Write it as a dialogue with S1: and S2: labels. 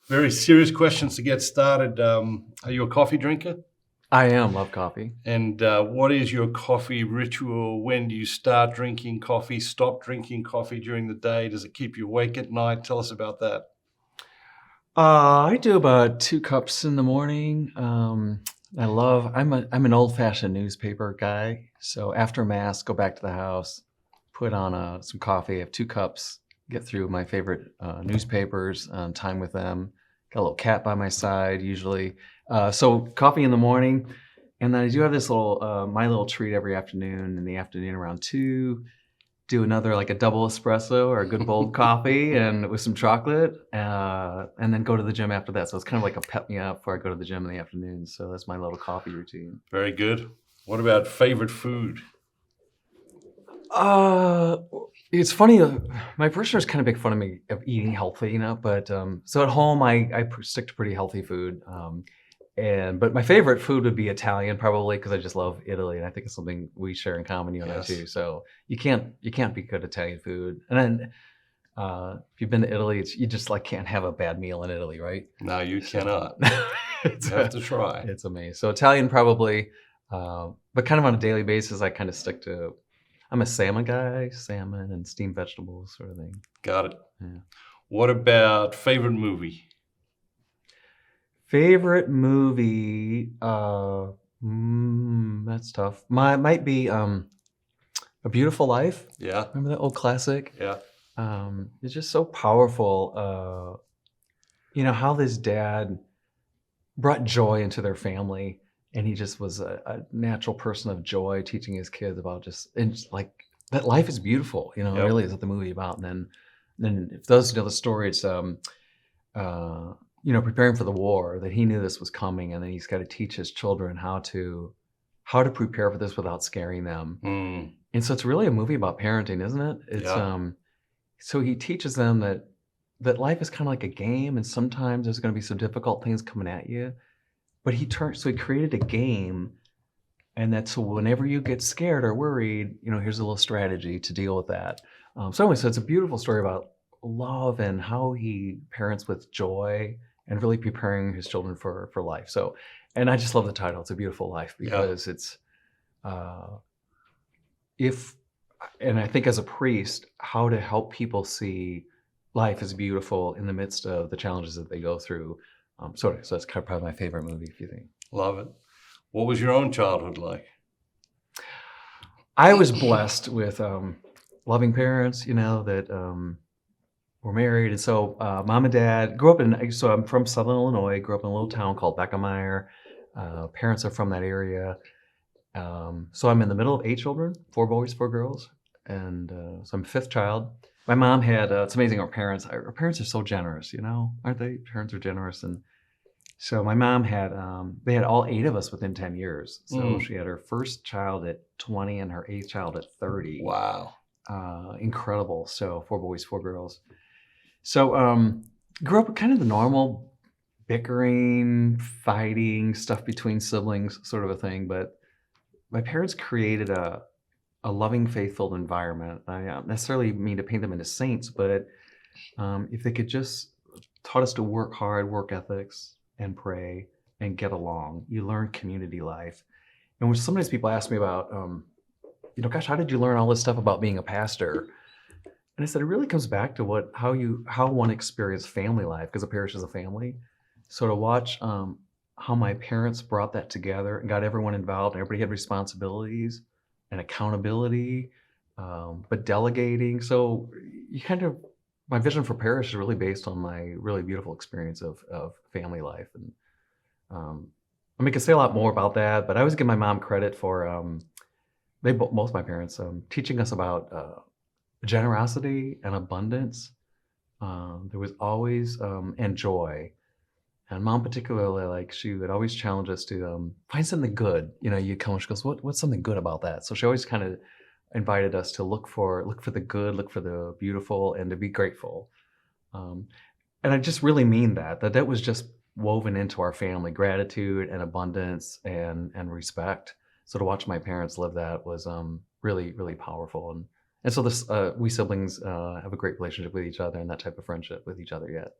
S1: Very serious questions to get started. Are you a coffee drinker?
S2: I am, love coffee.
S1: And what is your coffee ritual? When do you start drinking coffee, stop drinking coffee during the day? Does it keep you awake at night? Tell us about that.
S2: I do about 2 cups in the morning. I'm an old-fashioned newspaper guy. So after mass, go back to the house, put on some coffee. I have 2 cups, get through my favorite newspapers, time with them. Got a little cat by my side usually. So coffee in the morning, and then I do have this little my little treat every afternoon. In the afternoon around 2, do another like a double espresso or a good bowl of coffee and with some chocolate, and then go to the gym after that. So it's kind of like a pep me up before I go to the gym in the afternoon. So that's my little coffee routine.
S1: Very good. What about favorite food?
S2: Uh, it's funny. My parishioners kind of make fun of me of eating healthy, but so at home I stick to pretty healthy food. But my favorite food would be Italian, probably because I just love Italy, and I think it's something we share in common, you and I
S1: Yes.
S2: too. So you can't be good Italian food. And then if you've been to Italy, you just like can't have a bad meal in Italy, right?
S1: No, you
S2: So
S1: cannot.
S2: it's
S1: You have to try.
S2: it's amazing. So Italian probably, but kind of on a daily basis, I kind of stick to. I'm a salmon guy, salmon and steamed vegetables sort of thing.
S1: Got it.
S2: Yeah.
S1: What about favorite movie?
S2: Favorite movie? That's tough. Might be A Beautiful Life.
S1: Yeah,
S2: Remember that old classic?
S1: yeah,
S2: It's just so powerful. How this dad brought joy into their family, and he just was a natural person of joy, teaching his kids about just like that life is beautiful.
S1: yep.
S2: Really is what the movie about. And then if those know the story, it's preparing for the war, that he knew this was coming, and then he's got to teach his children how to prepare for this without scaring them.
S1: Mm,
S2: And so it's really a movie about parenting, isn't it? It's
S1: yeah,
S2: so he teaches them that life is kind of like a game, and sometimes there's going to be some difficult things coming at you. But he created a game, and that's so whenever you get scared or worried, here's a little strategy to deal with that. So it's a beautiful story about love and how he parents with joy and really preparing his children for life. So, and I just love the title. It's A Beautiful Life
S1: yeah,
S2: because it's uh, if and I think as a priest, how to help people see life as beautiful in the midst of the challenges that they go through. So that's kind of probably my favorite movie, if you think.
S1: love it. What was your own childhood like?
S2: I was blessed with loving parents, that were married. And so mom and dad grew up so I'm from Southern Illinois, grew up in a little town called Beckemeyer. Parents are from that area. So I'm in the middle of 8 children, 4 boys, 4 girls. And so I'm fifth child. My mom had, it's amazing, our parents are so generous, aren't they? Parents are generous. And so my mom had, they had all 8 of us within 10 years. So
S1: Mm,
S2: she had her first child at 20 and her eighth child at 30.
S1: wow.
S2: Incredible. So 4 boys, 4 girls. So grew up with kind of the normal bickering, fighting stuff between siblings, sort of a thing. But my parents created a loving, faithful environment. I don't necessarily mean to paint them into saints, but if they could just taught us to work hard, work ethics, and pray and get along. You learn community life. And when sometimes people ask me about, gosh, how did you learn all this stuff about being a pastor? And I said, it really comes back to how one experienced family life, because a parish is a family. So to watch how my parents brought that together and got everyone involved, and everybody had responsibilities and accountability, but delegating. So my vision for parish is really based on my really beautiful experience of family life. And I can say a lot more about that, but I always give my mom credit for most of my parents teaching us about generosity and abundance. There was always and joy. And mom particularly, like she would always challenge us to find something good. You come and she goes, what's something good about that? So she always kind of invited us to look for the good, look for the beautiful, and to be grateful. Um, and I just really mean that was just woven into our family, gratitude and abundance and respect. So to watch my parents live that was really, really powerful. And so we siblings have a great relationship with each other and that type of friendship with each other yet.